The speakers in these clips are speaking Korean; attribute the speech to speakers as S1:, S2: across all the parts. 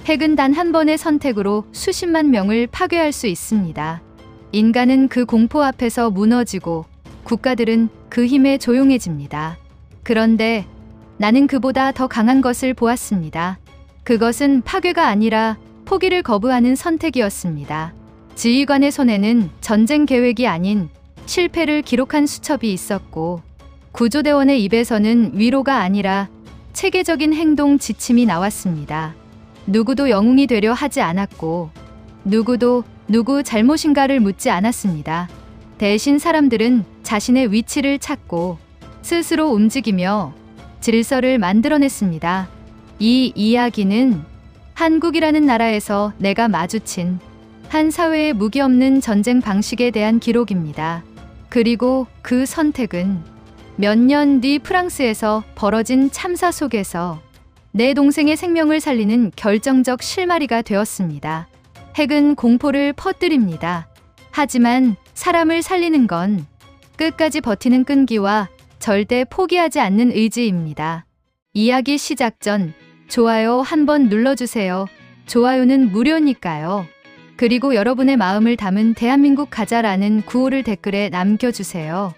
S1: 핵은 단 한 번의 선택으로 수십만 명을 파괴할 수 있습니다. 인간은 그 공포 앞에서 무너지고 국가들은 그 힘에 조용해집니다. 그런데 나는 그보다 더 강한 것을 보았습니다. 그것은 파괴가 아니라 포기를 거부하는 선택이었습니다. 지휘관의 손에는 전쟁 계획이 아닌 실패를 기록한 수첩이 있었고, 구조대원의 입에서는 위로가 아니라 체계적인 행동 지침이 나왔습니다. 누구도 영웅이 되려 하지 않았고, 누구도 누구 잘못인가를 묻지 않았습니다. 대신 사람들은 자신의 위치를 찾고 스스로 움직이며 질서를 만들어냈습니다. 이 이야기는 한국이라는 나라에서 내가 마주친 한 사회의 무기 없는 전쟁 방식에 대한 기록입니다. 그리고 그 선택은 몇 년 뒤 프랑스에서 벌어진 참사 속에서 내 동생의 생명을 살리는 결정적 실마리가 되었습니다. 핵은 공포를 퍼뜨립니다. 하지만 사람을 살리는 건 끝까지 버티는 끈기와 절대 포기하지 않는 의지입니다. 이야기 시작 전 좋아요 한번 눌러주세요. 좋아요는 무료니까요. 그리고 여러분의 마음을 담은 대한민국 가자라는 구호를 댓글에 남겨주세요.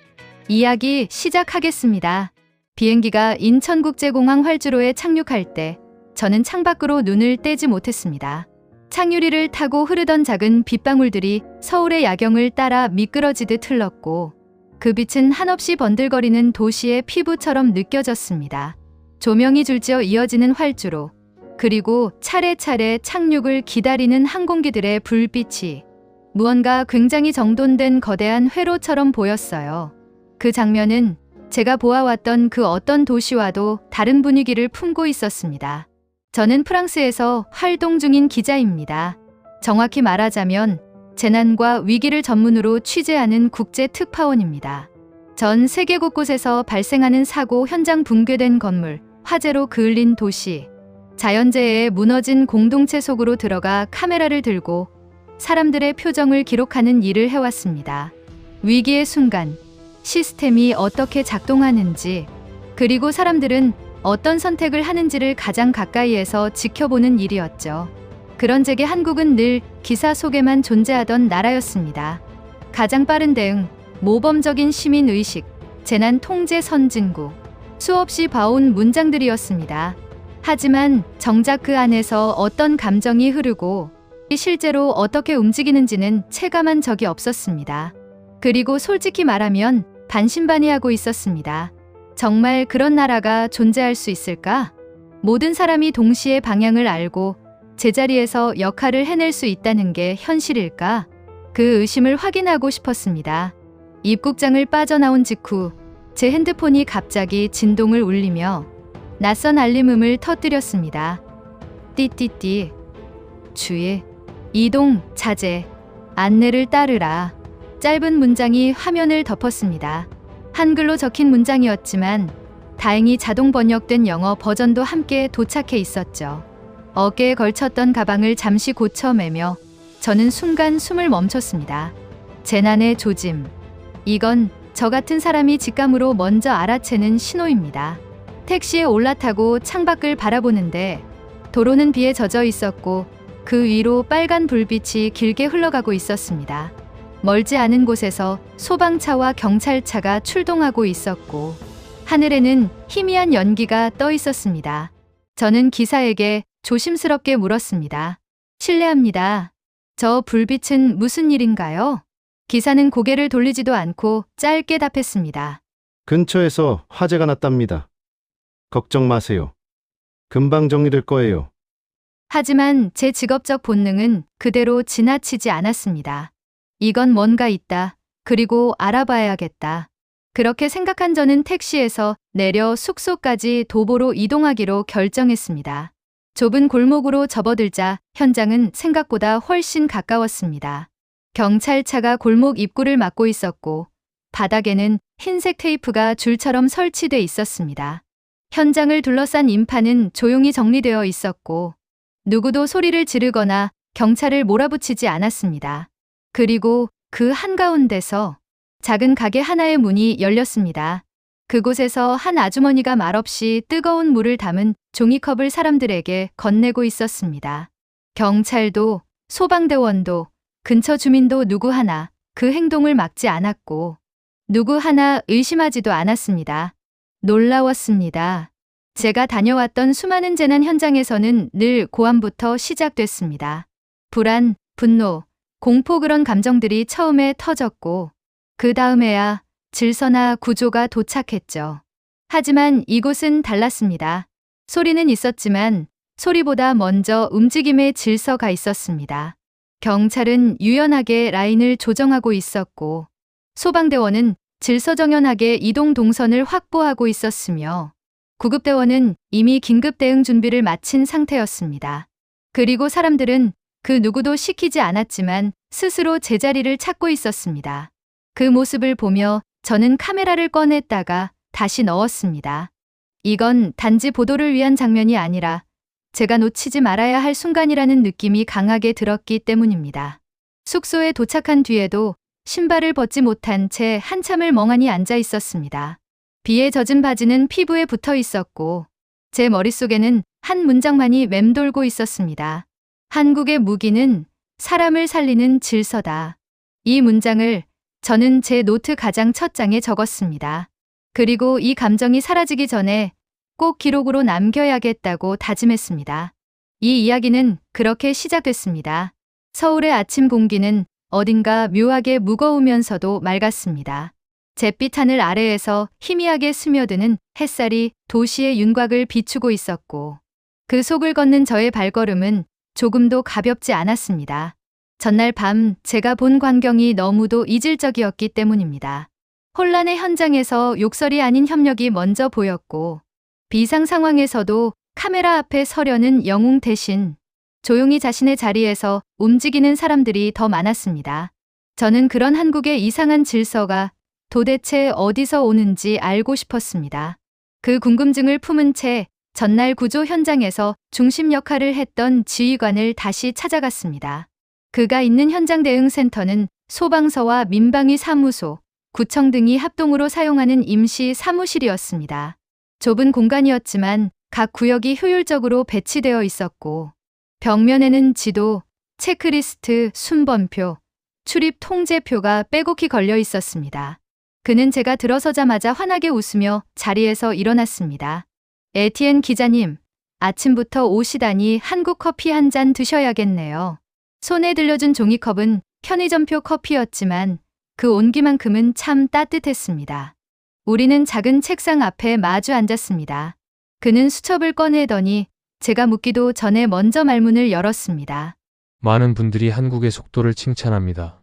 S1: 이야기 시작하겠습니다. 비행기가 인천국제공항 활주로에 착륙할 때 저는 창밖으로 눈을 떼지 못했습니다. 창유리를 타고 흐르던 작은 빗방울들이 서울의 야경을 따라 미끄러지듯 흘렀고, 그 빛은 한없이 번들거리는 도시의 피부처럼 느껴졌습니다. 조명이 줄지어 이어지는 활주로, 그리고 차례차례 착륙을 기다리는 항공기들의 불빛이 무언가 굉장히 정돈된 거대한 회로처럼 보였어요. 그 장면은 제가 보아왔던 그 어떤 도시와도 다른 분위기를 품고 있었습니다. 저는 프랑스에서 활동 중인 기자입니다. 정확히 말하자면 재난과 위기를 전문으로 취재하는 국제 특파원입니다. 전 세계 곳곳에서 발생하는 사고, 현장 붕괴된 건물, 화재로 그을린 도시, 자연재해에 무너진 공동체 속으로 들어가 카메라를 들고 사람들의 표정을 기록하는 일을 해왔습니다. 위기의 순간, 시스템이 어떻게 작동하는지, 그리고 사람들은 어떤 선택을 하는지를 가장 가까이에서 지켜보는 일이었죠. 그런 제게 한국은 늘 기사 속에만 존재하던 나라였습니다. 가장 빠른 대응, 모범적인 시민의식, 재난 통제 선진국, 수없이 봐온 문장들이었습니다. 하지만 정작 그 안에서 어떤 감정이 흐르고 실제로 어떻게 움직이는지는 체감한 적이 없었습니다. 그리고 솔직히 말하면 반신반의하고 있었습니다. 정말 그런 나라가 존재할 수 있을까? 모든 사람이 동시에 방향을 알고 제자리에서 역할을 해낼 수 있다는 게 현실일까? 그 의심을 확인하고 싶었습니다. 입국장을 빠져나온 직후 제 핸드폰이 갑자기 진동을 울리며 낯선 알림음을 터뜨렸습니다. 띠띠띠. 주의. 이동, 자제. 안내를 따르라. 짧은 문장이 화면을 덮었습니다. 한글로 적힌 문장이었지만 다행히 자동 번역된 영어 버전도 함께 도착해 있었죠. 어깨에 걸쳤던 가방을 잠시 고쳐매며 저는 순간 숨을 멈췄습니다. 재난의 조짐. 이건 저 같은 사람이 직감으로 먼저 알아채는 신호입니다. 택시에 올라타고 창밖을 바라보는데 도로는 비에 젖어 있었고 그 위로 빨간 불빛이 길게 흘러가고 있었습니다. 멀지 않은 곳에서 소방차와 경찰차가 출동하고 있었고 하늘에는 희미한 연기가 떠 있었습니다. 저는 기사에게 조심스럽게 물었습니다. 실례합니다. 저 불빛은 무슨 일인가요? 기사는 고개를 돌리지도 않고 짧게 답했습니다.
S2: 근처에서 화재가 났답니다. 걱정 마세요. 금방 정리될 거예요.
S1: 하지만 제 직업적 본능은 그대로 지나치지 않았습니다. 이건 뭔가 있다. 그리고 알아봐야겠다. 그렇게 생각한 저는 택시에서 내려 숙소까지 도보로 이동하기로 결정했습니다. 좁은 골목으로 접어들자 현장은 생각보다 훨씬 가까웠습니다. 경찰차가 골목 입구를 막고 있었고 바닥에는 흰색 테이프가 줄처럼 설치돼 있었습니다. 현장을 둘러싼 인파는 조용히 정리되어 있었고 누구도 소리를 지르거나 경찰을 몰아붙이지 않았습니다. 그리고 그 한가운데서 작은 가게 하나의 문이 열렸습니다. 그곳에서 한 아주머니가 말없이 뜨거운 물을 담은 종이컵을 사람들에게 건네고 있었습니다. 경찰도, 소방대원도, 근처 주민도 누구 하나 그 행동을 막지 않았고 누구 하나 의심하지도 않았습니다. 놀라웠습니다. 제가 다녀왔던 수많은 재난 현장에서는 늘 고함부터 시작됐습니다. 불안, 분노, 공포 그런 감정들이 처음에 터졌고 그 다음에야 질서나 구조가 도착했죠. 하지만 이곳은 달랐습니다. 소리는 있었지만 소리보다 먼저 움직임의 질서가 있었습니다. 경찰은 유연하게 라인을 조정하고 있었고 소방대원은 질서정연하게 이동 동선을 확보하고 있었으며 구급대원은 이미 긴급 대응 준비를 마친 상태였습니다. 그리고 사람들은 그 누구도 시키지 않았지만 스스로 제자리를 찾고 있었습니다. 그 모습을 보며 저는 카메라를 꺼냈다가 다시 넣었습니다. 이건 단지 보도를 위한 장면이 아니라 제가 놓치지 말아야 할 순간이라는 느낌이 강하게 들었기 때문입니다. 숙소에 도착한 뒤에도 신발을 벗지 못한 채 한참을 멍하니 앉아 있었습니다. 비에 젖은 바지는 피부에 붙어 있었고 제 머릿속에는 한 문장만이 맴돌고 있었습니다. 한국의 무기는 사람을 살리는 질서다. 이 문장을 저는 제 노트 가장 첫 장에 적었습니다. 그리고 이 감정이 사라지기 전에 꼭 기록으로 남겨야겠다고 다짐했습니다. 이 이야기는 그렇게 시작됐습니다. 서울의 아침 공기는 어딘가 묘하게 무거우면서도 맑았습니다. 잿빛 하늘 아래에서 희미하게 스며드는 햇살이 도시의 윤곽을 비추고 있었고 그 속을 걷는 저의 발걸음은 조금도 가볍지 않았습니다. 전날 밤 제가 본 광경이 너무도 이질적이었기 때문입니다. 혼란의 현장에서 욕설이 아닌 협력이 먼저 보였고 비상 상황에서도 카메라 앞에 서려는 영웅 대신 조용히 자신의 자리에서 움직이는 사람들이 더 많았습니다. 저는 그런 한국의 이상한 질서가 도대체 어디서 오는지 알고 싶었습니다. 그 궁금증을 품은 채 전날 구조 현장에서 중심 역할을 했던 지휘관을 다시 찾아갔습니다. 그가 있는 현장 대응센터는 소방서와 민방위 사무소, 구청 등이 합동으로 사용하는 임시 사무실이었습니다. 좁은 공간이었지만 각 구역이 효율적으로 배치되어 있었고 벽면에는 지도, 체크리스트, 순번표, 출입 통제표가 빼곡히 걸려 있었습니다. 그는 제가 들어서자마자 환하게 웃으며 자리에서 일어났습니다. 에티엔 기자님, 아침부터 오시다니 한국 커피 한 잔 드셔야겠네요. 손에 들려준 종이컵은 편의점표 커피였지만 그 온기만큼은 참 따뜻했습니다. 우리는 작은 책상 앞에 마주 앉았습니다. 그는 수첩을 꺼내더니 제가 묻기도 전에 먼저 말문을 열었습니다.
S3: 많은 분들이 한국의 속도를 칭찬합니다.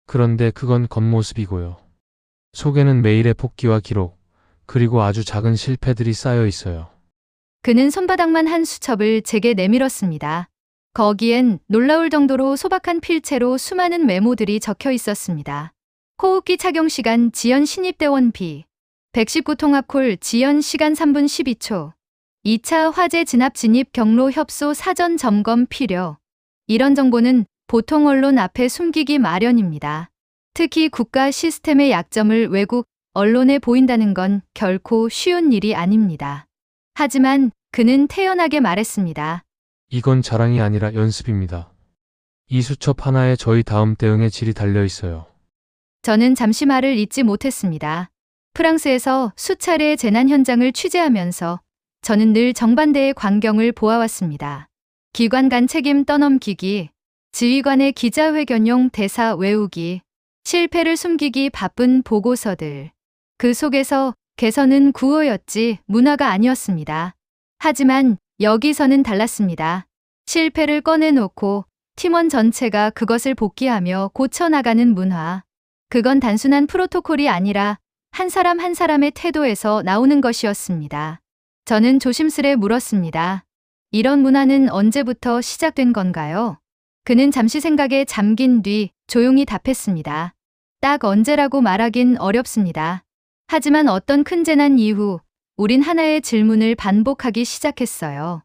S3: 그런데 그건 겉모습이고요. 속에는 매일의 폭기와 기록, 그리고 아주 작은 실패들이 쌓여 있어요.
S1: 그는 손바닥만 한 수첩을 제게 내밀었습니다. 거기엔 놀라울 정도로 소박한 필체로 수많은 메모들이 적혀 있었습니다. 호흡기 착용 시간 지연 신입대원 비, 119 통합콜 지연 시간 3분 12초, 2차 화재 진압 진입 경로 협소 사전 점검 필요. 이런 정보는 보통 언론 앞에 숨기기 마련입니다. 특히 국가 시스템의 약점을 외국 언론에 보인다는 건 결코 쉬운 일이 아닙니다. 하지만 그는 태연하게 말했습니다.
S3: 이건 자랑이 아니라 연습입니다. 이 수첩 하나에 저희 다음 대응의 질이 달려 있어요.
S1: 저는 잠시 말을 잇지 못했습니다. 프랑스에서 수차례의 재난 현장을 취재하면서 저는 늘 정반대의 광경을 보아왔습니다. 기관 간 책임 떠넘기기, 지휘관의 기자회견용 대사 외우기, 실패를 숨기기 바쁜 보고서들. 그 속에서 개선은 구호였지 문화가 아니었습니다. 하지만 여기서는 달랐습니다. 실패를 꺼내놓고 팀원 전체가 그것을 복귀하며 고쳐나가는 문화. 그건 단순한 프로토콜이 아니라 한 사람 한 사람의 태도에서 나오는 것이었습니다. 저는 조심스레 물었습니다. 이런 문화는 언제부터 시작된 건가요? 그는 잠시 생각에 잠긴 뒤 조용히 답했습니다. 딱 언제라고 말하긴 어렵습니다. 하지만 어떤 큰 재난 이후 우린 하나의 질문을 반복하기 시작했어요.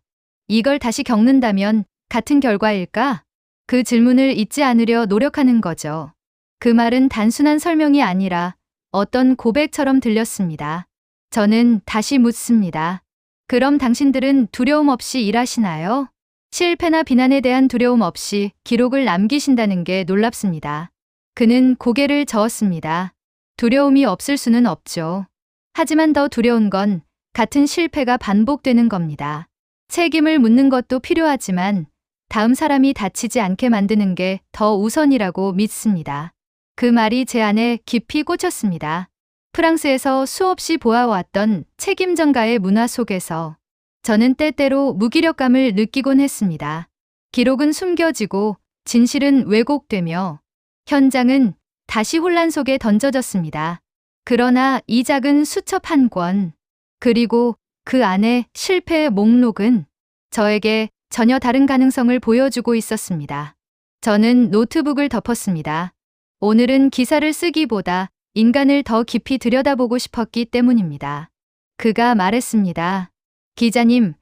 S1: 이걸 다시 겪는다면 같은 결과일까? 그 질문을 잊지 않으려 노력하는 거죠. 그 말은 단순한 설명이 아니라 어떤 고백처럼 들렸습니다. 저는 다시 묻습니다. 그럼 당신들은 두려움 없이 일하시나요? 실패나 비난에 대한 두려움 없이 기록을 남기신다는 게 놀랍습니다. 그는 고개를 저었습니다. 두려움이 없을 수는 없죠. 하지만 더 두려운 건 같은 실패가 반복되는 겁니다. 책임을 묻는 것도 필요하지만 다음 사람이 다치지 않게 만드는 게 더 우선이라고 믿습니다. 그 말이 제 안에 깊이 꽂혔습니다. 프랑스에서 수없이 보아왔던 책임전가의 문화 속에서 저는 때때로 무기력감을 느끼곤 했습니다. 기록은 숨겨지고 진실은 왜곡되며 현장은 다시 혼란 속에 던져졌습니다. 그러나 이 작은 수첩 한 권, 그리고 그 안에 실패의 목록은 저에게 전혀 다른 가능성을 보여주고 있었습니다. 저는 노트북을 덮었습니다. 오늘은 기사를 쓰기보다 인간을 더 깊이 들여다보고 싶었기 때문입니다. 그가 말했습니다. 기자님,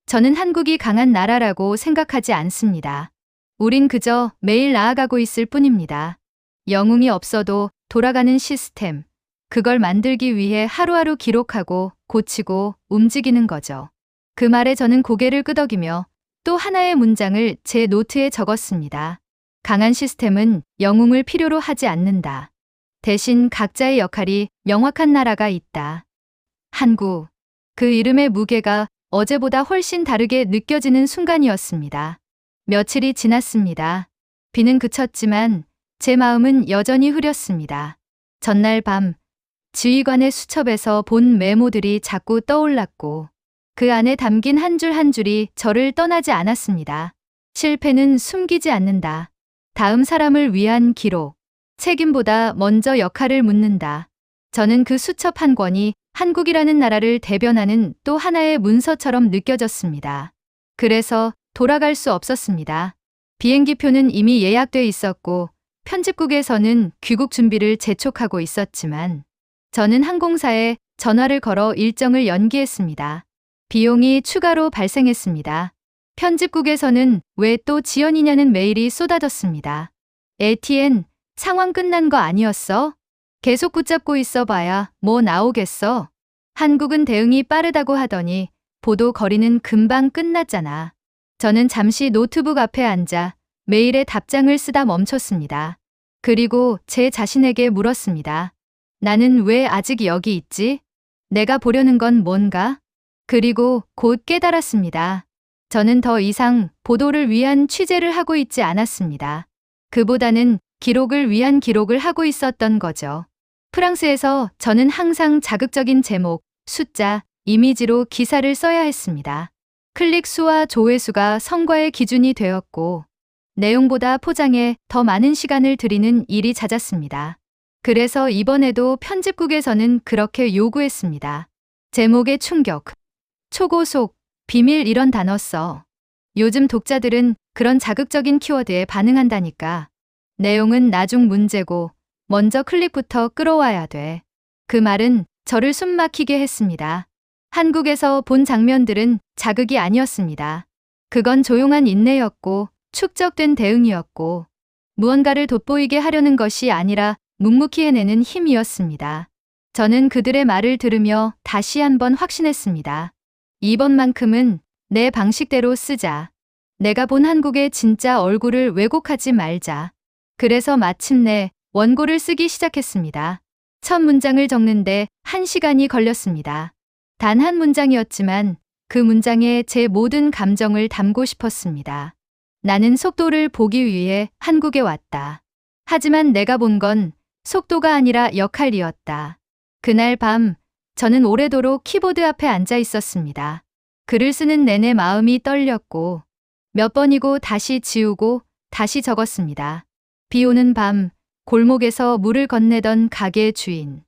S1: 저는 한국이 강한 나라라고 생각하지 않습니다. 우린 그저 매일 나아가고 있을 뿐입니다. 영웅이 없어도 돌아가는 시스템, 그걸 만들기 위해 하루하루 기록하고 고치고 움직이는 거죠. 그 말에 저는 고개를 끄덕이며 또 하나의 문장을 제 노트에 적었습니다. 강한 시스템은 영웅을 필요로 하지 않는다. 대신 각자의 역할이 명확한 나라가 있다. 한국. 그 이름의 무게가 어제보다 훨씬 다르게 느껴지는 순간이었습니다. 며칠이 지났습니다. 비는 그쳤지만 제 마음은 여전히 흐렸습니다. 전날 밤 지휘관의 수첩에서 본 메모들이 자꾸 떠올랐고 그 안에 담긴 한 줄 한 줄이 저를 떠나지 않았습니다. 실패는 숨기지 않는다. 다음 사람을 위한 기록. 책임보다 먼저 역할을 묻는다. 저는 그 수첩 한 권이 한국이라는 나라를 대변하는 또 하나의 문서처럼 느껴졌습니다. 그래서 돌아갈 수 없었습니다. 비행기표는 이미 예약돼 있었고 편집국에서는 귀국 준비를 재촉하고 있었지만 저는 항공사에 전화를 걸어 일정을 연기했습니다. 비용이 추가로 발생했습니다. 편집국에서는 왜 또 지연이냐는 메일이 쏟아졌습니다. 에티엔, 상황 끝난 거 아니었어? 계속 붙잡고 있어봐야 뭐 나오겠어? 한국은 대응이 빠르다고 하더니 보도 거리는 금방 끝났잖아. 저는 잠시 노트북 앞에 앉아 메일에 답장을 쓰다 멈췄습니다. 그리고 제 자신에게 물었습니다. 나는 왜 아직 여기 있지? 내가 보려는 건 뭔가? 그리고 곧 깨달았습니다. 저는 더 이상 보도를 위한 취재를 하고 있지 않았습니다. 그보다는 기록을 위한 기록을 하고 있었던 거죠. 프랑스에서 저는 항상 자극적인 제목, 숫자, 이미지로 기사를 써야 했습니다. 클릭 수와 조회수가 성과의 기준이 되었고 내용보다 포장에 더 많은 시간을 들이는 일이 잦았습니다. 그래서 이번에도 편집국에서는 그렇게 요구했습니다. 제목의 충격, 초고속, 비밀 이런 단어 써. 요즘 독자들은 그런 자극적인 키워드에 반응한다니까. 내용은 나중 문제고 먼저 클릭부터 끌어와야 돼. 그 말은 저를 숨막히게 했습니다. 한국에서 본 장면들은 자극이 아니었습니다. 그건 조용한 인내였고 축적된 대응이었고 무언가를 돋보이게 하려는 것이 아니라 묵묵히 해내는 힘이었습니다. 저는 그들의 말을 들으며 다시 한번 확신했습니다. 이번만큼은 내 방식대로 쓰자. 내가 본 한국의 진짜 얼굴을 왜곡하지 말자. 그래서 마침내 원고를 쓰기 시작했습니다. 첫 문장을 적는데 1시간이 걸렸습니다. 단 한 문장이었지만 그 문장에 제 모든 감정을 담고 싶었습니다. 나는 속도를 보기 위해 한국에 왔다. 하지만 내가 본 건 속도가 아니라 역할이었다. 그날 밤 저는 오래도록 키보드 앞에 앉아 있었습니다. 글을 쓰는 내내 마음이 떨렸고 몇 번이고 다시 지우고 다시 적었습니다. 비 오는 밤 골목에서 물을 건네던 가게 주인,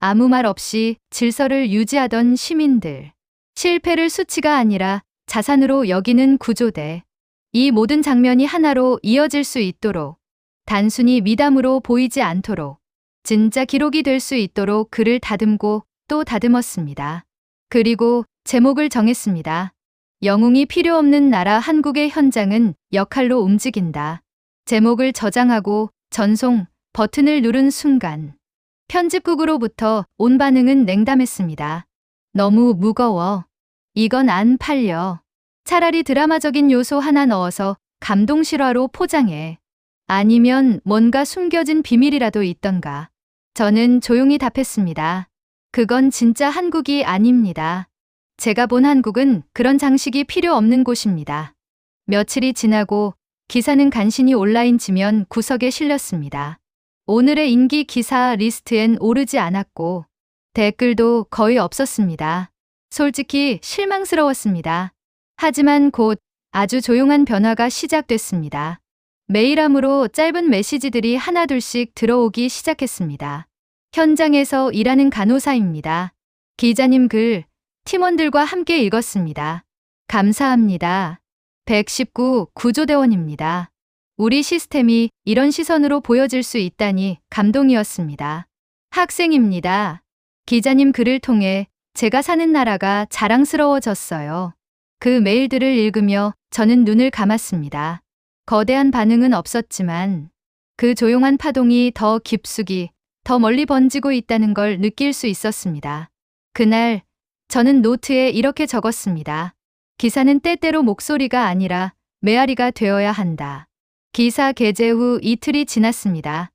S1: 아무 말 없이 질서를 유지하던 시민들, 실패를 수치가 아니라 자산으로 여기는 구조대, 이 모든 장면이 하나로 이어질 수 있도록, 단순히 미담으로 보이지 않도록, 진짜 기록이 될 수 있도록 글을 다듬고 또 다듬었습니다. 그리고 제목을 정했습니다. 영웅이 필요 없는 나라 한국의 현장은 역할로 움직인다. 제목을 저장하고 전송 버튼을 누른 순간 편집국으로부터 온 반응은 냉담했습니다. 너무 무거워. 이건 안 팔려. 차라리 드라마적인 요소 하나 넣어서 감동 실화로 포장해. 아니면 뭔가 숨겨진 비밀이라도 있던가. 저는 조용히 답했습니다. 그건 진짜 한국이 아닙니다. 제가 본 한국은 그런 장식이 필요 없는 곳입니다. 며칠이 지나고 기사는 간신히 온라인 지면 구석에 실렸습니다. 오늘의 인기 기사 리스트엔 오르지 않았고 댓글도 거의 없었습니다. 솔직히 실망스러웠습니다. 하지만 곧 아주 조용한 변화가 시작됐습니다. 메일함으로 짧은 메시지들이 하나둘씩 들어오기 시작했습니다. 현장에서 일하는 간호사입니다. 기자님 글 팀원들과 함께 읽었습니다. 감사합니다. 119 구조대원입니다. 우리 시스템이 이런 시선으로 보여질 수 있다니 감동이었습니다. 학생입니다. 기자님 글을 통해 제가 사는 나라가 자랑스러워졌어요. 그 메일들을 읽으며 저는 눈을 감았습니다. 거대한 반응은 없었지만 그 조용한 파동이 더 깊숙이, 더 멀리 번지고 있다는 걸 느낄 수 있었습니다. 그날 저는 노트에 이렇게 적었습니다. 기사는 때때로 목소리가 아니라 메아리가 되어야 한다. 기사 게재 후 이틀이 지났습니다.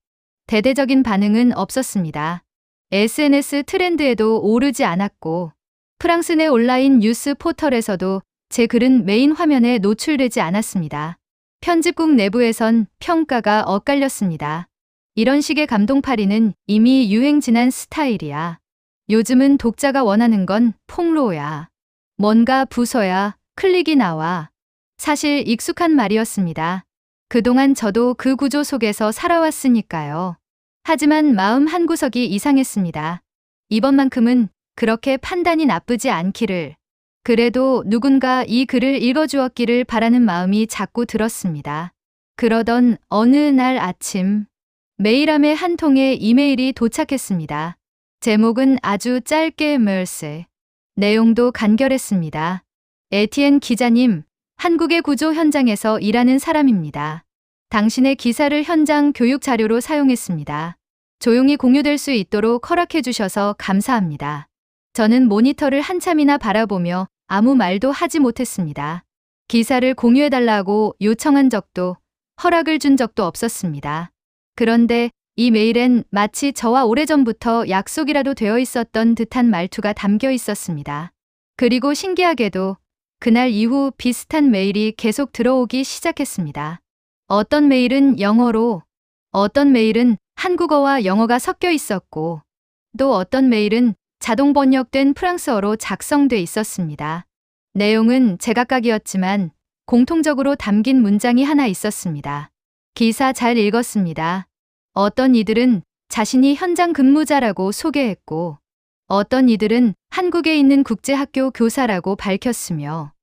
S1: 대대적인 반응은 없었습니다. SNS 트렌드에도 오르지 않았고 프랑스 내 온라인 뉴스 포털에서도 제 글은 메인 화면에 노출되지 않았습니다. 편집국 내부에선 평가가 엇갈렸습니다. 이런 식의 감동팔이는 이미 유행 지난 스타일이야. 요즘은 독자가 원하는 건 폭로야. 뭔가 부서야 클릭이 나와. 사실 익숙한 말이었습니다. 그동안 저도 그 구조 속에서 살아왔으니까요. 하지만 마음 한구석이 이상했습니다. 이번만큼은 그렇게 판단이 나쁘지 않기를. 그래도 누군가 이 글을 읽어주었기를 바라는 마음이 자꾸 들었습니다. 그러던 어느 날 아침, 메일함에 한 통의 이메일이 도착했습니다. 제목은 아주 짧게 멀세. 내용도 간결했습니다. 에티엔 기자님, 한국의 구조 현장에서 일하는 사람입니다. 당신의 기사를 현장 교육 자료로 사용했습니다. 조용히 공유될 수 있도록 허락해 주셔서 감사합니다. 저는 모니터를 한참이나 바라보며 아무 말도 하지 못했습니다. 기사를 공유해달라고 요청한 적도 허락을 준 적도 없었습니다. 그런데 이 메일엔 마치 저와 오래전부터 약속이라도 되어 있었던 듯한 말투가 담겨 있었습니다. 그리고 신기하게도 그날 이후 비슷한 메일이 계속 들어오기 시작했습니다. 어떤 메일은 영어로, 어떤 메일은 한국어와 영어가 섞여 있었고, 또 어떤 메일은 자동 번역된 프랑스어로 작성돼 있었습니다. 내용은 제각각이었지만 공통적으로 담긴 문장이 하나 있었습니다. 기사 잘 읽었습니다. 어떤 이들은 자신이 현장 근무자라고 소개했고, 어떤 이들은 한국에 있는 국제학교 교사라고 밝혔으며,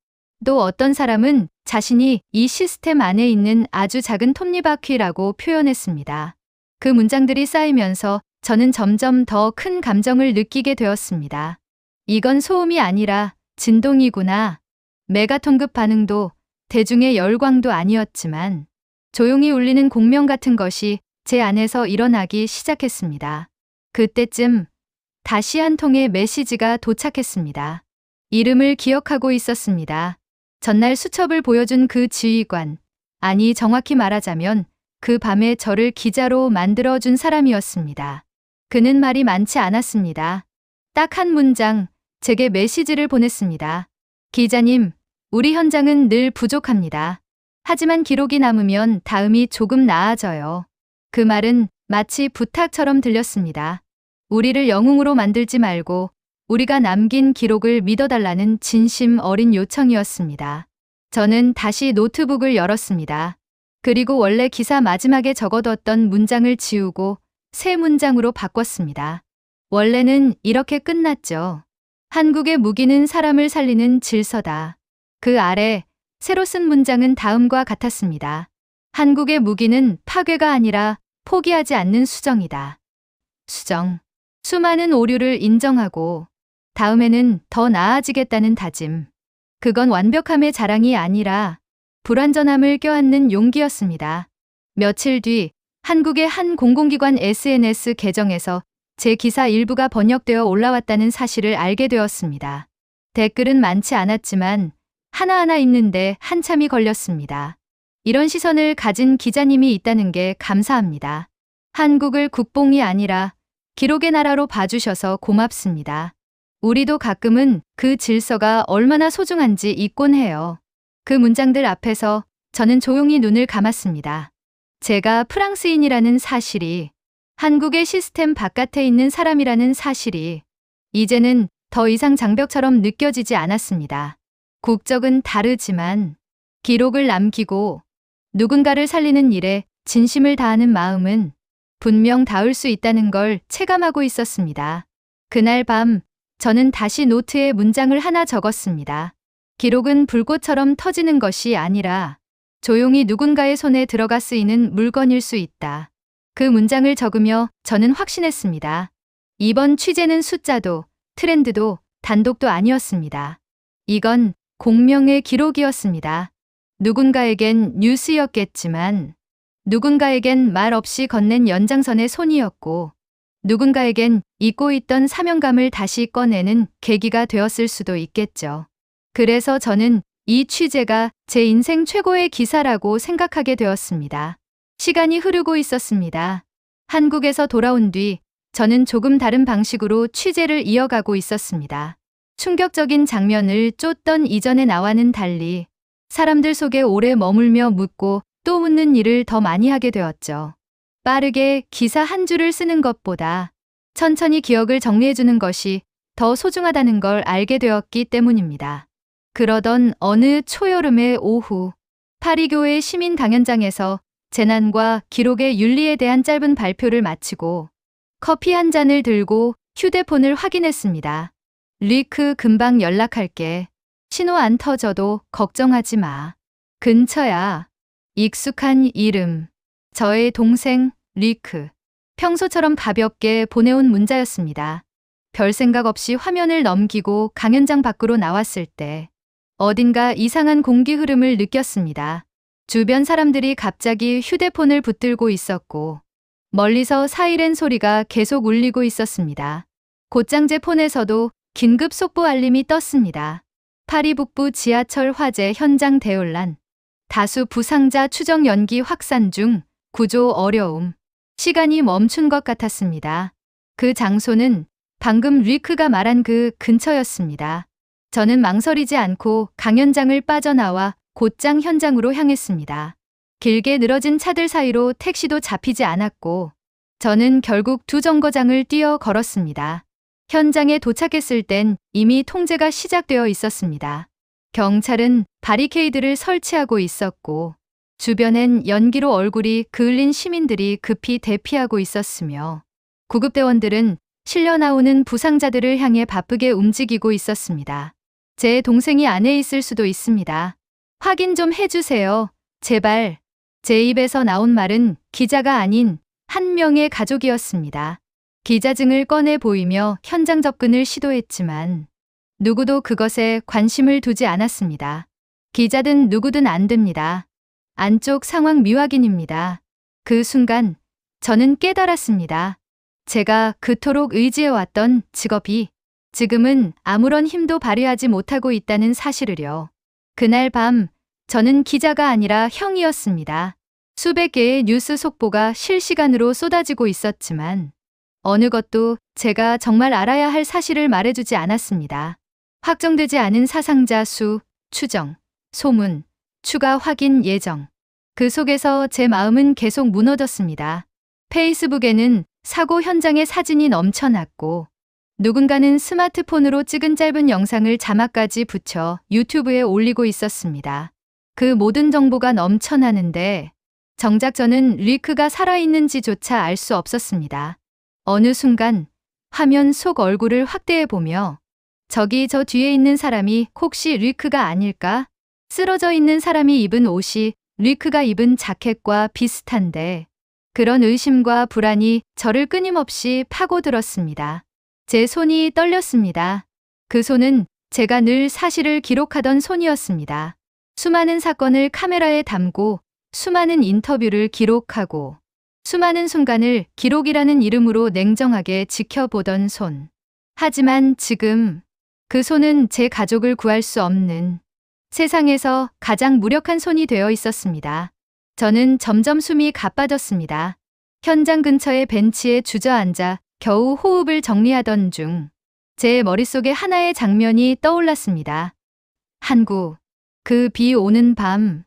S1: 또 어떤 사람은 자신이 이 시스템 안에 있는 아주 작은 톱니바퀴라고 표현했습니다. 그 문장들이 쌓이면서 저는 점점 더 큰 감정을 느끼게 되었습니다. 이건 소음이 아니라 진동이구나. 메가톤급 반응도 대중의 열광도 아니었지만 조용히 울리는 공명 같은 것이 제 안에서 일어나기 시작했습니다. 그때쯤 다시 한 통의 메시지가 도착했습니다. 이름을 기억하고 있었습니다. 전날 수첩을 보여준 그 지휘관, 아니 정확히 말하자면 그 밤에 저를 기자로 만들어준 사람이었습니다. 그는 말이 많지 않았습니다. 딱 한 문장, 제게 메시지를 보냈습니다. 기자님, 우리 현장은 늘 부족합니다. 하지만 기록이 남으면 다음이 조금 나아져요. 그 말은 마치 부탁처럼 들렸습니다. 우리를 영웅으로 만들지 말고 우리가 남긴 기록을 믿어달라는 진심 어린 요청이었습니다. 저는 다시 노트북을 열었습니다. 그리고 원래 기사 마지막에 적어뒀던 문장을 지우고 새 문장으로 바꿨습니다. 원래는 이렇게 끝났죠. 한국의 무기는 사람을 살리는 질서다. 그 아래 새로 쓴 문장은 다음과 같았습니다. 한국의 무기는 파괴가 아니라 포기하지 않는 수정이다. 수정. 수많은 오류를 인정하고 다음에는 더 나아지겠다는 다짐. 그건 완벽함의 자랑이 아니라 불완전함을 껴안는 용기였습니다. 며칠 뒤 한국의 한 공공기관 SNS 계정에서 제 기사 일부가 번역되어 올라왔다는 사실을 알게 되었습니다. 댓글은 많지 않았지만 하나하나 읽는데 한참이 걸렸습니다. 이런 시선을 가진 기자님이 있다는 게 감사합니다. 한국을 국뽕이 아니라 기록의 나라로 봐주셔서 고맙습니다. 우리도 가끔은 그 질서가 얼마나 소중한지 잊곤 해요. 그 문장들 앞에서 저는 조용히 눈을 감았습니다. 제가 프랑스인이라는 사실이, 한국의 시스템 바깥에 있는 사람이라는 사실이 이제는 더 이상 장벽처럼 느껴지지 않았습니다. 국적은 다르지만 기록을 남기고 누군가를 살리는 일에 진심을 다하는 마음은 분명 닿을 수 있다는 걸 체감하고 있었습니다. 그날 밤 저는 다시 노트에 문장을 하나 적었습니다. 기록은 불꽃처럼 터지는 것이 아니라 조용히 누군가의 손에 들어가 쓰이는 물건일 수 있다. 그 문장을 적으며 저는 확신했습니다. 이번 취재는 숫자도 트렌드도 단독도 아니었습니다. 이건 공명의 기록이었습니다. 누군가에겐 뉴스였겠지만 누군가에겐 말 없이 건넨 연장선의 손이었고 누군가에겐 잊고 있던 사명감을 다시 꺼내는 계기가 되었을 수도 있겠죠. 그래서 저는 이 취재가 제 인생 최고의 기사라고 생각하게 되었습니다. 시간이 흐르고 있었습니다. 한국에서 돌아온 뒤 저는 조금 다른 방식으로 취재를 이어가고 있었습니다. 충격적인 장면을 쫓던 이전의 나와는 달리 사람들 속에 오래 머물며 묻고 또 묻는 일을 더 많이 하게 되었죠. 빠르게 기사 한 줄을 쓰는 것보다 천천히 기억을 정리해주는 것이 더 소중하다는 걸 알게 되었기 때문입니다. 그러던 어느 초여름의 오후, 파리교회 시민 강연장에서 재난과 기록의 윤리에 대한 짧은 발표를 마치고 커피 한 잔을 들고 휴대폰을 확인했습니다. 리크, 금방 연락할게. 신호 안 터져도 걱정하지 마. 근처야. 익숙한 이름. 저의 동생 리크. 평소처럼 가볍게 보내온 문자였습니다. 별 생각 없이 화면을 넘기고 강연장 밖으로 나왔을 때 어딘가 이상한 공기 흐름을 느꼈습니다. 주변 사람들이 갑자기 휴대폰을 붙들고 있었고 멀리서 사이렌 소리가 계속 울리고 있었습니다. 곧장제 폰에서도 긴급 속보 알림이 떴습니다. 파리 북부 지하철 화재 현장 대혼란. 다수 부상자 추정 연기 확산 중 구조 어려움. 시간이 멈춘 것 같았습니다. 그 장소는 방금 리크가 말한 그 근처였습니다. 저는 망설이지 않고 강연장을 빠져나와 곧장 현장으로 향했습니다. 길게 늘어진 차들 사이로 택시도 잡히지 않았고 저는 결국 두 정거장을 뛰어 걸었습니다. 현장에 도착했을 땐 이미 통제가 시작되어 있었습니다. 경찰은 바리케이드를 설치하고 있었고 주변엔 연기로 얼굴이 그을린 시민들이 급히 대피하고 있었으며 구급대원들은 실려 나오는 부상자들을 향해 바쁘게 움직이고 있었습니다. 제 동생이 안에 있을 수도 있습니다. 확인 좀 해주세요. 제발. 제 입에서 나온 말은 기자가 아닌 한 명의 가족이었습니다. 기자증을 꺼내 보이며 현장 접근을 시도했지만 누구도 그것에 관심을 두지 않았습니다. 기자든 누구든 안 됩니다. 안쪽 상황 미확인입니다. 그 순간 저는 깨달았습니다. 제가 그토록 의지해왔던 직업이 지금은 아무런 힘도 발휘하지 못하고 있다는 사실을요. 그날 밤 저는 기자가 아니라 형이었습니다. 수백 개의 뉴스 속보가 실시간으로 쏟아지고 있었지만 어느 것도 제가 정말 알아야 할 사실을 말해주지 않았습니다. 확정되지 않은 사상자 수, 추정, 소문, 추가 확인 예정. 그 속에서 제 마음은 계속 무너졌습니다. 페이스북에는 사고 현장의 사진이 넘쳐났고 누군가는 스마트폰으로 찍은 짧은 영상을 자막까지 붙여 유튜브에 올리고 있었습니다. 그 모든 정보가 넘쳐나는데 정작 저는 리크가 살아있는지조차 알 수 없었습니다. 어느 순간 화면 속 얼굴을 확대해보며 저기 저 뒤에 있는 사람이 혹시 리크가 아닐까? 쓰러져 있는 사람이 입은 옷이 리크가 입은 자켓과 비슷한데 그런 의심과 불안이 저를 끊임없이 파고들었습니다. 제 손이 떨렸습니다. 그 손은 제가 늘 사실을 기록하던 손이었습니다. 수많은 사건을 카메라에 담고 수많은 인터뷰를 기록하고 수많은 순간을 기록이라는 이름으로 냉정하게 지켜보던 손. 하지만 지금 그 손은 제 가족을 구할 수 없는, 세상에서 가장 무력한 손이 되어 있었습니다. 저는 점점 숨이 가빠졌습니다. 현장 근처의 벤치에 주저앉아 겨우 호흡을 정리하던 중 제 머릿속에 하나의 장면이 떠올랐습니다. 한국, 그 비 오는 밤,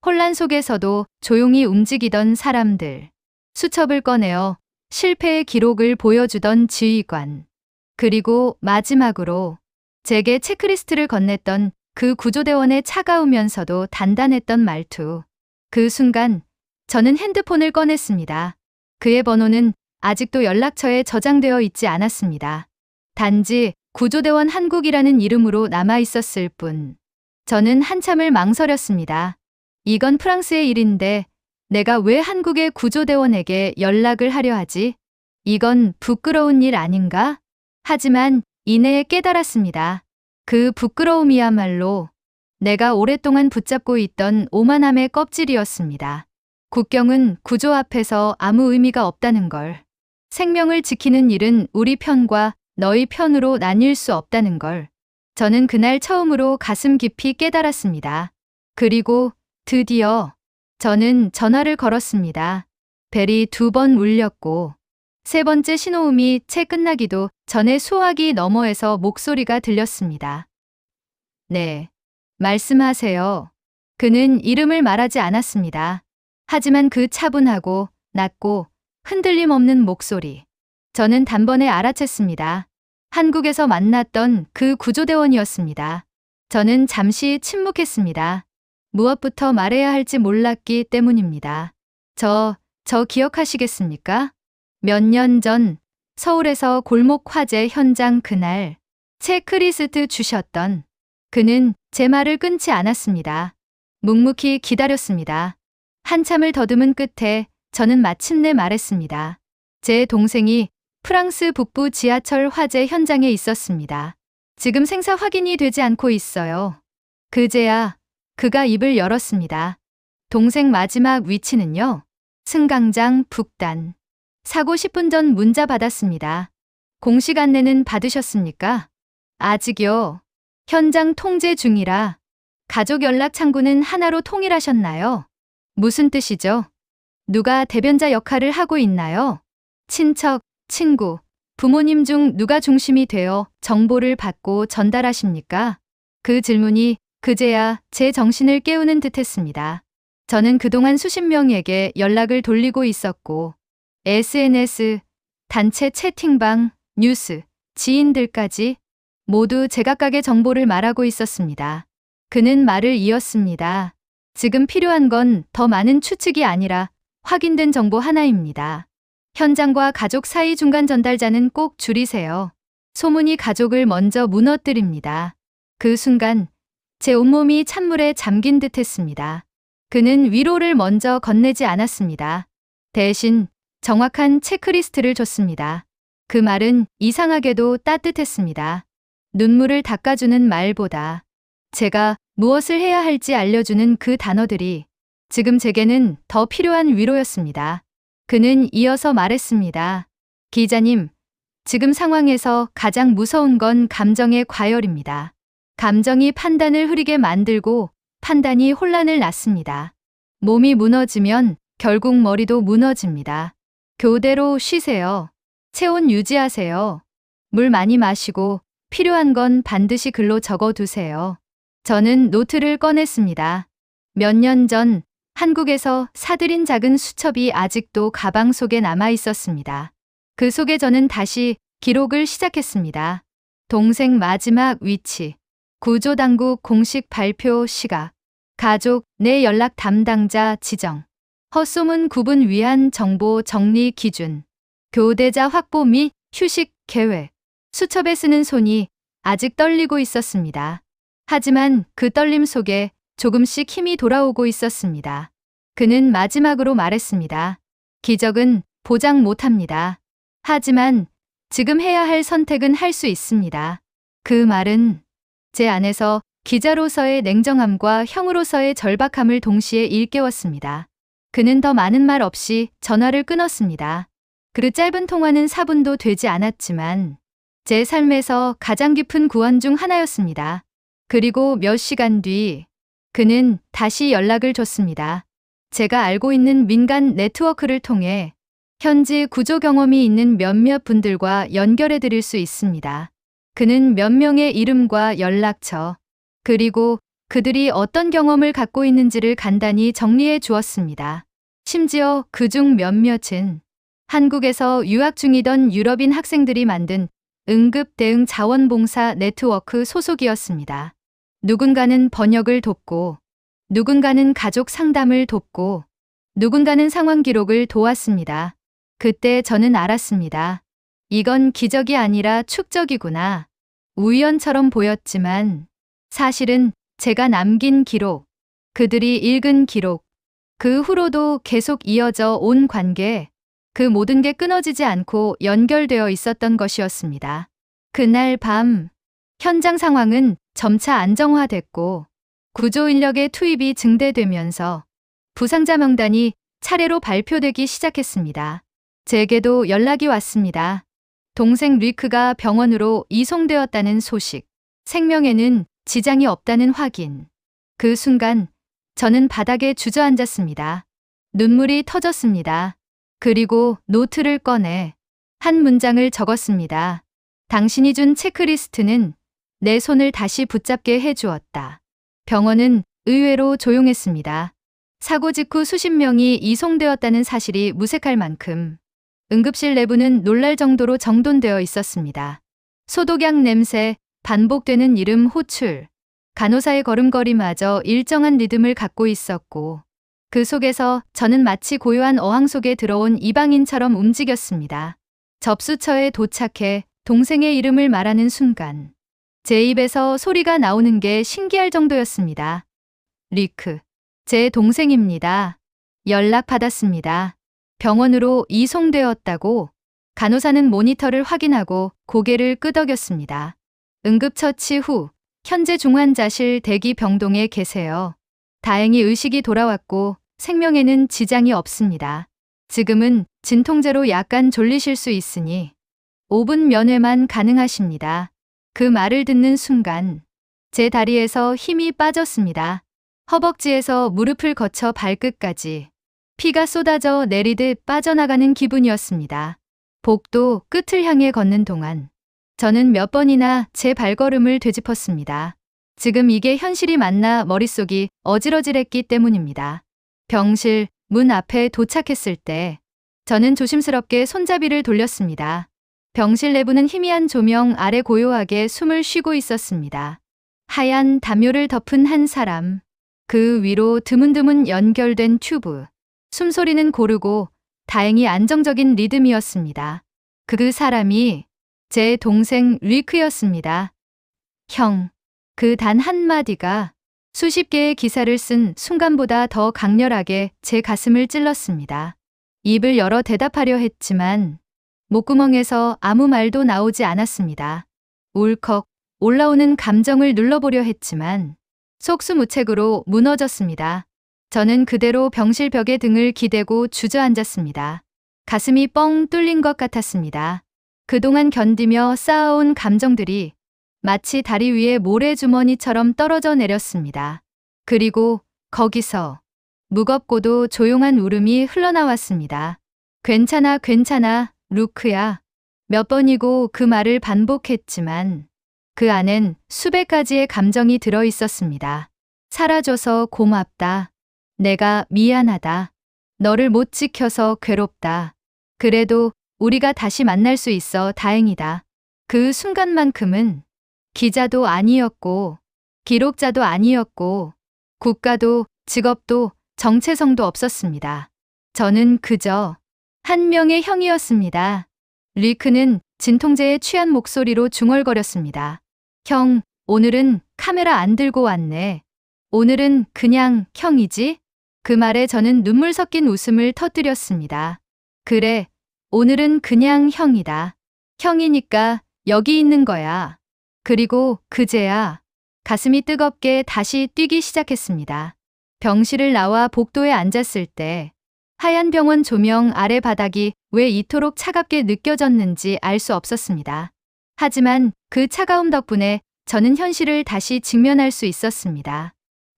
S1: 혼란 속에서도 조용히 움직이던 사람들, 수첩을 꺼내어 실패의 기록을 보여주던 지휘관, 그리고 마지막으로 제게 체크리스트를 건넸던 그 구조대원의 차가우면서도 단단했던 말투. 그 순간 저는 핸드폰을 꺼냈습니다. 그의 번호는 아직도 연락처에 저장되어 있지 않았습니다. 단지 구조대원 한국이라는 이름으로 남아 있었을 뿐. 저는 한참을 망설였습니다. 이건 프랑스의 일인데 내가 왜 한국의 구조대원에게 연락을 하려 하지? 이건 부끄러운 일 아닌가? 하지만 이내에 깨달았습니다. 그 부끄러움이야말로 내가 오랫동안 붙잡고 있던 오만함의 껍질이었습니다. 국경은 구조 앞에서 아무 의미가 없다는 걸. 생명을 지키는 일은 우리 편과 너희 편으로 나뉠 수 없다는 걸. 저는 그날 처음으로 가슴 깊이 깨달았습니다. 그리고 드디어 저는 전화를 걸었습니다. 벨이 2번 울렸고 3번째 신호음이 채 끝나기도 전에 수화기 너머에서 목소리가 들렸습니다. 네, 말씀하세요. 그는 이름을 말하지 않았습니다. 하지만 그 차분하고 낮고 흔들림 없는 목소리. 저는 단번에 알아챘습니다. 한국에서 만났던 그 구조대원이었습니다. 저는 잠시 침묵했습니다. 무엇부터 말해야 할지 몰랐기 때문입니다. 저 기억하시겠습니까? 몇 년 전 서울에서 골목 화재 현장 그날 체크리스트 주셨던. 그는 제 말을 끊지 않았습니다. 묵묵히 기다렸습니다. 한참을 더듬은 끝에 저는 마침내 말했습니다. 제 동생이 프랑스 북부 지하철 화재 현장에 있었습니다. 지금 생사 확인이 되지 않고 있어요. 그제야 그가 입을 열었습니다. 동생 마지막 위치는요? 승강장 북단. 사고 10분 전 문자 받았습니다. 공식 안내는 받으셨습니까? 아직요. 현장 통제 중이라. 가족 연락 창구는 하나로 통일하셨나요? 무슨 뜻이죠? 누가 대변자 역할을 하고 있나요? 친척, 친구, 부모님 중 누가 중심이 되어 정보를 받고 전달하십니까? 그 질문이 그제야 제 정신을 깨우는 듯했습니다. 저는 그동안 수십 명에게 연락을 돌리고 있었고 SNS, 단체 채팅방, 뉴스, 지인들까지 모두 제각각의 정보를 말하고 있었습니다. 그는 말을 이었습니다. 지금 필요한 건 더 많은 추측이 아니라 확인된 정보 하나입니다. 현장과 가족 사이 중간 전달자는 꼭 줄이세요. 소문이 가족을 먼저 무너뜨립니다. 그 순간 제 온몸이 찬물에 잠긴 듯 했습니다. 그는 위로를 먼저 건네지 않았습니다. 대신 정확한 체크리스트를 줬습니다. 그 말은 이상하게도 따뜻했습니다. 눈물을 닦아주는 말보다 제가 무엇을 해야 할지 알려주는 그 단어들이 지금 제게는 더 필요한 위로였습니다. 그는 이어서 말했습니다. 기자님, 지금 상황에서 가장 무서운 건 감정의 과열입니다. 감정이 판단을 흐리게 만들고 판단이 혼란을 낳습니다. 몸이 무너지면 결국 머리도 무너집니다. 교대로 쉬세요. 체온 유지하세요. 물 많이 마시고 필요한 건 반드시 글로 적어두세요. 저는 노트를 꺼냈습니다. 몇 년 전 한국에서 사들인 작은 수첩이 아직도 가방 속에 남아 있었습니다. 그 속에 저는 다시 기록을 시작했습니다. 동생 마지막 위치, 구조당국 공식 발표 시각, 가족 내 연락 담당자 지정, 헛소문 구분 위한 정보 정리 기준, 교대자 확보 및 휴식 계획. 수첩에 쓰는 손이 아직 떨리고 있었습니다. 하지만 그 떨림 속에 조금씩 힘이 돌아오고 있었습니다. 그는 마지막으로 말했습니다. 기적은 보장 못합니다. 하지만 지금 해야 할 선택은 할 수 있습니다. 그 말은 제 안에서 기자로서의 냉정함과 형으로서의 절박함을 동시에 일깨웠습니다. 그는 더 많은 말 없이 전화를 끊었습니다. 그 짧은 통화는 4분도 되지 않았지만 제 삶에서 가장 깊은 구원 중 하나였습니다. 그리고 몇 시간 뒤 그는 다시 연락을 줬습니다. 제가 알고 있는 민간 네트워크를 통해 현지 구조 경험이 있는 몇몇 분들과 연결해 드릴 수 있습니다. 그는 몇 명의 이름과 연락처, 그리고 그들이 어떤 경험을 갖고 있는지를 간단히 정리해 주었습니다. 심지어 그중 몇몇은 한국에서 유학 중이던 유럽인 학생들이 만든 응급 대응 자원봉사 네트워크 소속이었습니다. 누군가는 번역을 돕고, 누군가는 가족 상담을 돕고, 누군가는 상황 기록을 도왔습니다. 그때 저는 알았습니다. 이건 기적이 아니라 축적이구나. 우연처럼 보였지만 사실은 제가 남긴 기록, 그들이 읽은 기록, 그 후로도 계속 이어져 온 관계, 그 모든 게 끊어지지 않고 연결되어 있었던 것이었습니다. 그날 밤, 현장 상황은 점차 안정화됐고 구조 인력의 투입이 증대되면서 부상자 명단이 차례로 발표되기 시작했습니다. 제게도 연락이 왔습니다. 동생 리크가 병원으로 이송되었다는 소식, 생명에는 지장이 없다는 확인. 그 순간 저는 바닥에 주저앉았습니다. 눈물이 터졌습니다. 그리고 노트를 꺼내 한 문장을 적었습니다. 당신이 준 체크리스트는 내 손을 다시 붙잡게 해주었다. 병원은 의외로 조용했습니다. 사고 직후 수십 명이 이송되었다는 사실이 무색할 만큼 응급실 내부는 놀랄 정도로 정돈되어 있었습니다. 소독약 냄새, 반복되는 이름 호출, 간호사의 걸음걸이마저 일정한 리듬을 갖고 있었고 그 속에서 저는 마치 고요한 어항 속에 들어온 이방인처럼 움직였습니다. 접수처에 도착해 동생의 이름을 말하는 순간 제 입에서 소리가 나오는 게 신기할 정도였습니다. 리크, 제 동생입니다. 연락받았습니다. 병원으로 이송되었다고. 간호사는 모니터를 확인하고 고개를 끄덕였습니다. 응급처치 후 현재 중환자실 대기 병동에 계세요. 다행히 의식이 돌아왔고 생명에는 지장이 없습니다. 지금은 진통제로 약간 졸리실 수 있으니 5분 면회만 가능하십니다. 그 말을 듣는 순간 제 다리에서 힘이 빠졌습니다. 허벅지에서 무릎을 거쳐 발끝까지 피가 쏟아져 내리듯 빠져나가는 기분이었습니다. 복도 끝을 향해 걷는 동안 저는 몇 번이나 제 발걸음을 되짚었습니다. 지금 이게 현실이 맞나 머릿속이 어질어질했기 때문입니다. 병실 문 앞에 도착했을 때 저는 조심스럽게 손잡이를 돌렸습니다. 병실 내부는 희미한 조명 아래 고요하게 숨을 쉬고 있었습니다. 하얀 담요를 덮은 한 사람, 그 위로 드문드문 연결된 튜브, 숨소리는 고르고 다행히 안정적인 리듬이었습니다. 그 사람이 제 동생 리크였습니다. 형, 그 단 한마디가 수십 개의 기사를 쓴 순간보다 더 강렬하게 제 가슴을 찔렀습니다. 입을 열어 대답하려 했지만 목구멍에서 아무 말도 나오지 않았습니다. 울컥 올라오는 감정을 눌러보려 했지만 속수무책으로 무너졌습니다. 저는 그대로 병실 벽에 등을 기대고 주저앉았습니다. 가슴이 뻥 뚫린 것 같았습니다. 그동안 견디며 쌓아온 감정들이 마치 다리 위에 모래주머니처럼 떨어져 내렸습니다. 그리고 거기서 무겁고도 조용한 울음이 흘러나왔습니다. 괜찮아, 괜찮아, 루크야. 몇 번이고 그 말을 반복했지만 그 안엔 수백 가지의 감정이 들어 있었습니다. 사라져서 고맙다. 내가 미안하다. 너를 못 지켜서 괴롭다. 그래도 우리가 다시 만날 수 있어 다행이다. 그 순간만큼은 기자도 아니었고 기록자도 아니었고 국가도 직업도 정체성도 없었습니다. 저는 그저 한 명의 형이었습니다. 리크는 진통제에 취한 목소리로 중얼거렸습니다. 형, 오늘은 카메라 안 들고 왔네. 오늘은 그냥 형이지? 그 말에 저는 눈물 섞인 웃음을 터뜨렸습니다. 그래, 오늘은 그냥 형이다. 형이니까 여기 있는 거야. 그리고 그제야 가슴이 뜨겁게 다시 뛰기 시작했습니다. 병실을 나와 복도에 앉았을 때 하얀 병원 조명 아래 바닥이 왜 이토록 차갑게 느껴졌는지 알 수 없었습니다. 하지만 그 차가움 덕분에 저는 현실을 다시 직면할 수 있었습니다.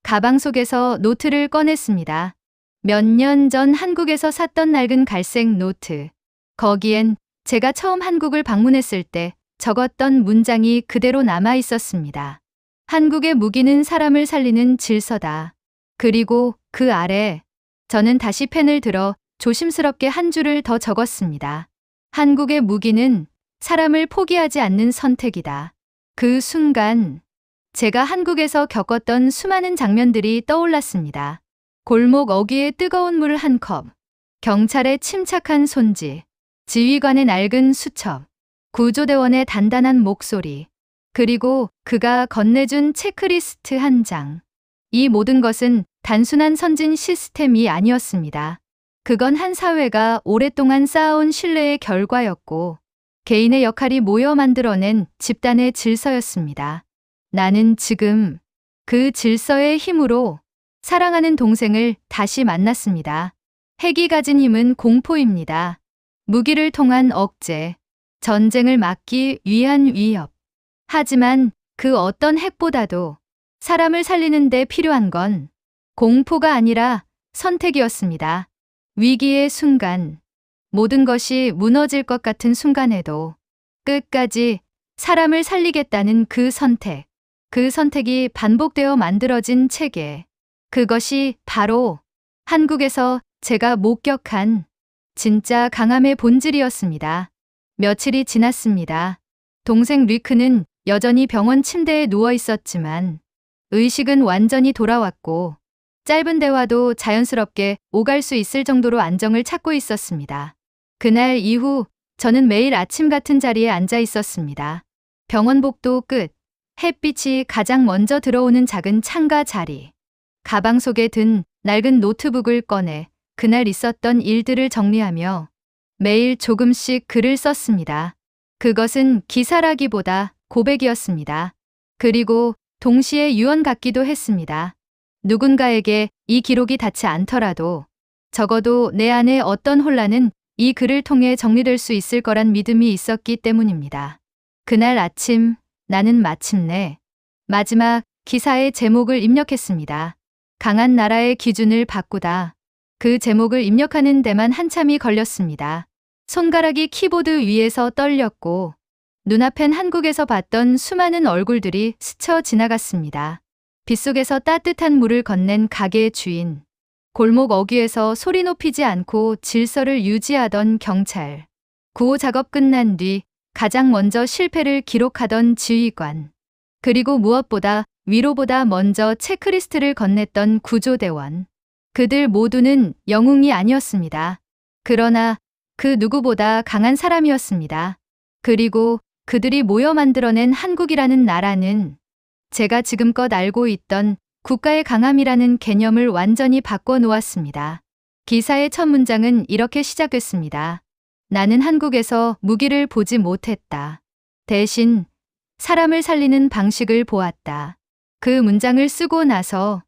S1: 가방 속에서 노트를 꺼냈습니다. 몇 년 전 한국에서 샀던 낡은 갈색 노트. 거기엔 제가 처음 한국을 방문했을 때 적었던 문장이 그대로 남아 있었습니다. 한국의 무기는 사람을 살리는 질서다. 그리고 그 아래 저는 다시 펜을 들어 조심스럽게 한 줄을 더 적었습니다. 한국의 무기는 사람을 포기하지 않는 선택이다. 그 순간 제가 한국에서 겪었던 수많은 장면들이 떠올랐습니다. 골목 어귀에 뜨거운 물 한 컵, 경찰의 침착한 손짓, 지휘관의 낡은 수첩, 구조대원의 단단한 목소리, 그리고 그가 건네준 체크리스트 한 장. 이 모든 것은 단순한 선진 시스템이 아니었습니다. 그건 한 사회가 오랫동안 쌓아온 신뢰의 결과였고 개인의 역할이 모여 만들어낸 집단의 질서였습니다. 나는 지금 그 질서의 힘으로 사랑하는 동생을 다시 만났습니다. 핵이 가진 힘은 공포입니다. 무기를 통한 억제, 전쟁을 막기 위한 위협. 하지만 그 어떤 핵보다도 사람을 살리는 데 필요한 건 공포가 아니라 선택이었습니다. 위기의 순간, 모든 것이 무너질 것 같은 순간에도 끝까지 사람을 살리겠다는 그 선택이 반복되어 만들어진 체계. 그것이 바로 한국에서 제가 목격한 진짜 강함의 본질이었습니다. 며칠이 지났습니다. 동생 리크는 여전히 병원 침대에 누워 있었지만 의식은 완전히 돌아왔고 짧은 대화도 자연스럽게 오갈 수 있을 정도로 안정을 찾고 있었습니다. 그날 이후 저는 매일 아침 같은 자리에 앉아 있었습니다. 병원 복도 끝, 햇빛이 가장 먼저 들어오는 작은 창가 자리. 가방 속에 든 낡은 노트북을 꺼내 그날 있었던 일들을 정리하며 매일 조금씩 글을 썼습니다. 그것은 기사라기보다 고백이었습니다. 그리고 동시에 유언 같기도 했습니다. 누군가에게 이 기록이 닿지 않더라도 적어도 내 안의 어떤 혼란은 이 글을 통해 정리될 수 있을 거란 믿음이 있었기 때문입니다. 그날 아침 나는 마침내 마지막 기사의 제목을 입력했습니다. 강한 나라의 기준을 바꾸다. 그 제목을 입력하는 데만 한참이 걸렸습니다. 손가락이 키보드 위에서 떨렸고 눈앞엔 한국에서 봤던 수많은 얼굴들이 스쳐 지나갔습니다. 빗속에서 따뜻한 물을 건넨 가게의 주인, 골목 어귀에서 소리 높이지 않고 질서를 유지하던 경찰, 구호 작업 끝난 뒤 가장 먼저 실패를 기록하던 지휘관, 그리고 무엇보다 위로보다 먼저 체크리스트를 건넸던 구조대원. 그들 모두는 영웅이 아니었습니다. 그러나 그 누구보다 강한 사람이었습니다. 그리고 그들이 모여 만들어낸 한국이라는 나라는 제가 지금껏 알고 있던 국가의 강함이라는 개념을 완전히 바꿔 놓았습니다. 기사의 첫 문장은 이렇게 시작됐습니다. 나는 한국에서 무기를 보지 못했다. 대신 사람을 살리는 방식을 보았다. 그 문장을 쓰고 나서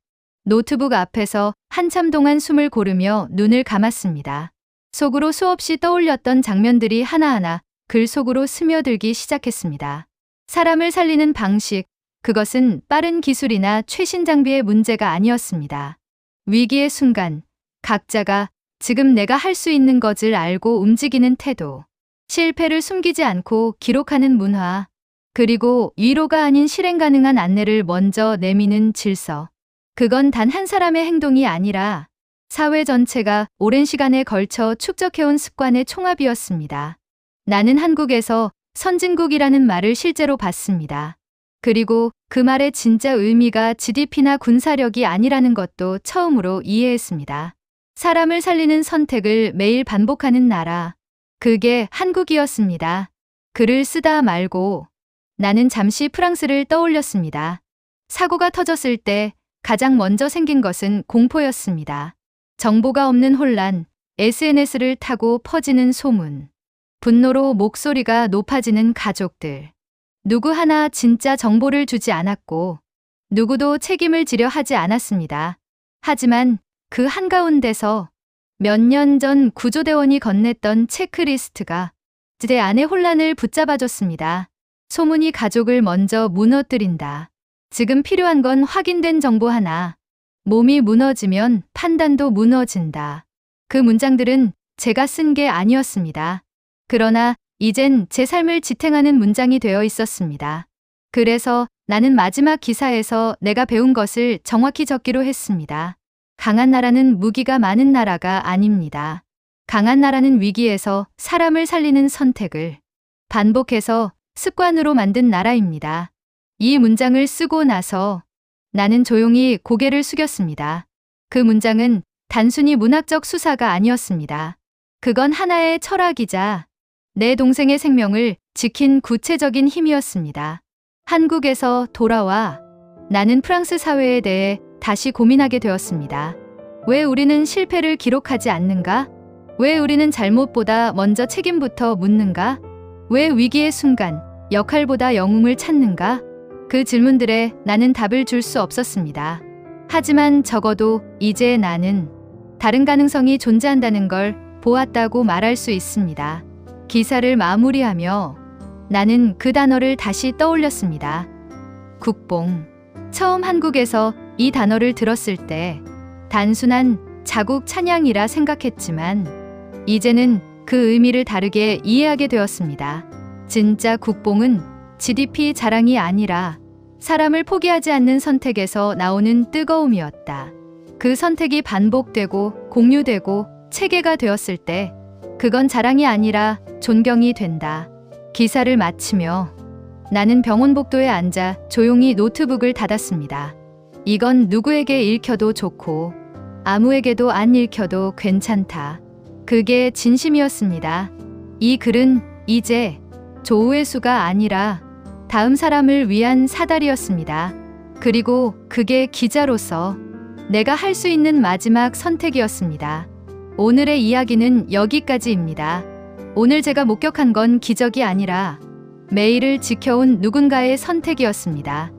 S1: 노트북 앞에서 한참 동안 숨을 고르며 눈을 감았습니다. 속으로 수없이 떠올렸던 장면들이 하나하나 글 속으로 스며들기 시작했습니다. 사람을 살리는 방식, 그것은 빠른 기술이나 최신 장비의 문제가 아니었습니다. 위기의 순간, 각자가 지금 내가 할 수 있는 것을 알고 움직이는 태도, 실패를 숨기지 않고 기록하는 문화, 그리고 위로가 아닌 실행 가능한 안내를 먼저 내미는 질서. 그건 단 한 사람의 행동이 아니라 사회 전체가 오랜 시간에 걸쳐 축적해온 습관의 총합이었습니다. 나는 한국에서 선진국이라는 말을 실제로 봤습니다. 그리고 그 말의 진짜 의미가 GDP나 군사력이 아니라는 것도 처음으로 이해했습니다. 사람을 살리는 선택을 매일 반복하는 나라. 그게 한국이었습니다. 글을 쓰다 말고 나는 잠시 프랑스를 떠올렸습니다. 사고가 터졌을 때 가장 먼저 생긴 것은 공포였습니다. 정보가 없는 혼란, SNS를 타고 퍼지는 소문, 분노로 목소리가 높아지는 가족들. 누구 하나 진짜 정보를 주지 않았고 누구도 책임을 지려 하지 않았습니다. 하지만 그 한가운데서 몇 년 전 구조대원이 건넸던 체크리스트가 제 안의 혼란을 붙잡아줬습니다. 소문이 가족을 먼저 무너뜨린다. 지금 필요한 건 확인된 정보 하나, 몸이 무너지면 판단도 무너진다. 그 문장들은 제가 쓴 게 아니었습니다. 그러나 이젠 제 삶을 지탱하는 문장이 되어 있었습니다. 그래서 나는 마지막 기사에서 내가 배운 것을 정확히 적기로 했습니다. 강한 나라는 무기가 많은 나라가 아닙니다. 강한 나라는 위기에서 사람을 살리는 선택을 반복해서 습관으로 만든 나라입니다. 이 문장을 쓰고 나서 나는 조용히 고개를 숙였습니다. 그 문장은 단순히 문학적 수사가 아니었습니다. 그건 하나의 철학이자 내 동생의 생명을 지킨 구체적인 힘이었습니다. 한국에서 돌아와 나는 프랑스 사회에 대해 다시 고민하게 되었습니다. 왜 우리는 실패를 기록하지 않는가? 왜 우리는 잘못보다 먼저 책임부터 묻는가? 왜 위기의 순간 역할보다 영웅을 찾는가? 그 질문들에 나는 답을 줄 수 없었습니다. 하지만 적어도 이제 나는 다른 가능성이 존재한다는 걸 보았다고 말할 수 있습니다. 기사를 마무리하며 나는 그 단어를 다시 떠올렸습니다. 국뽕. 처음 한국에서 이 단어를 들었을 때 단순한 자국 찬양이라 생각했지만 이제는 그 의미를 다르게 이해하게 되었습니다. 진짜 국뽕은 GDP 자랑이 아니라 사람을 포기하지 않는 선택에서 나오는 뜨거움이었다. 그 선택이 반복되고 공유되고 체계가 되었을 때 그건 자랑이 아니라 존경이 된다. 기사를 마치며 나는 병원 복도에 앉아 조용히 노트북을 닫았습니다. 이건 누구에게 읽혀도 좋고 아무에게도 안 읽혀도 괜찮다. 그게 진심이었습니다. 이 글은 이제 조우의 수가 아니라 다음 사람을 위한 사다리였습니다. 그리고 그게 기자로서 내가 할 수 있는 마지막 선택이었습니다. 오늘의 이야기는 여기까지입니다. 오늘 제가 목격한 건 기적이 아니라 매일을 지켜온 누군가의 선택이었습니다.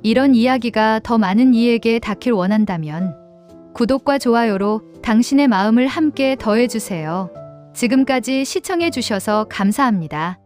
S1: 이런 이야기가 더 많은 이에게 닿길 원한다면 구독과 좋아요로 당신의 마음을 함께 더해주세요. 지금까지 시청해주셔서 감사합니다.